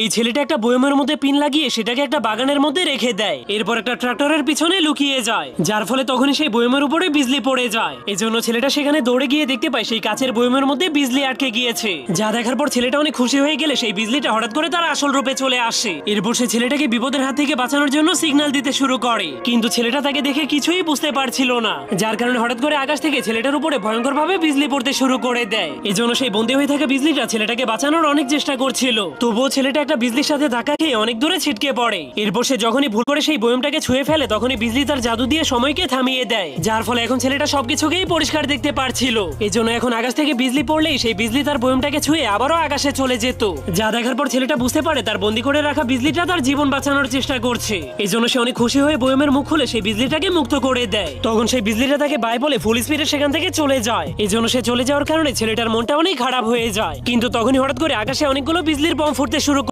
এই ছেলেটা একটা বয়মের মধ্যে পিন লাগিয়ে সেটাকে একটা বাগানের মধ্যে রেখে দেয়। এরপর একটা ট্রাক্টরের পিছনে লুকিয়ে যায়, যার ফলে তখনই সেই বয়মের উপরে বিজলি পড়ে যায়। এজন্য ছেলেটা সেখানে দৌড়ে গিয়ে দেখতে পায় সেই কাচের বয়মের মধ্যে বিজলি আটকে গিয়েছে। যা দেখার পর ছেলেটা অনেক খুশি হয়ে গেলে সেই বিজলিটা হঠাৎ করে তার আসল রূপে চলে আসে। এরপর সে ছেলেটাকে বিপদের হাত থেকে বাঁচানোর জন্য সিগন্যাল দিতে শুরু করে, কিন্তু ছেলেটা তাকে দেখে কিছুই বুঝতে পারছিল না, যার কারণে হঠাৎ করে আকাশ থেকে ছেলেটার উপরে ভয়ঙ্কর ভাবে বিজলি পড়তে শুরু করে দেয়। এজন্য সেই বন্দী হয়ে থাকা বিজলিটা ছেলেটাকে বাঁচানোর অনেক চেষ্টা করছিল, তবুও ছেলেটা একটা বিজলির সাথে ধাক্কা খেয়ে অনেক দূরে ছিটকে পড়ে। এরপর সে যখনই ভুল করে সেই বয়মটাকে ছুঁয়ে ফেলে তখনই বিজলি তার জাদু দিয়ে সময়কে থামিয়ে দেয়, যার ফলে এখন ছেলেটা সবকিছুকেই পরিষ্কার দেখতে পারছিল। এজন্য এখন আকাশ থেকে বিজলি পড়লেই সেই বিজলি তার বয়মটাকে ছুঁয়ে আবারও আকাশে চলে যেত। যা দেখার পর ছেলেটা বুঝতে পারে তার বন্দী করে রাখা বিজলিটা তার জীবন বাঁচানোর চেষ্টা করছে। এজন্য সে অনেক খুশি হয়ে বয়মের মুখ খুলে সেই বিজলিটাকে মুক্ত করে দেয়। তখন সেই বিজলিটা তাকে বাই বলে ফুল স্পিডে সেখান থেকে চলে যায়। এজন্য সে চলে যাওয়ার কারণে ছেলেটার মনটা অনেক খারাপ হয়ে যায়। কিন্তু তখনই হঠাৎ করে আকাশে অনেকগুলো বিজলির বম ফুটতে শুরু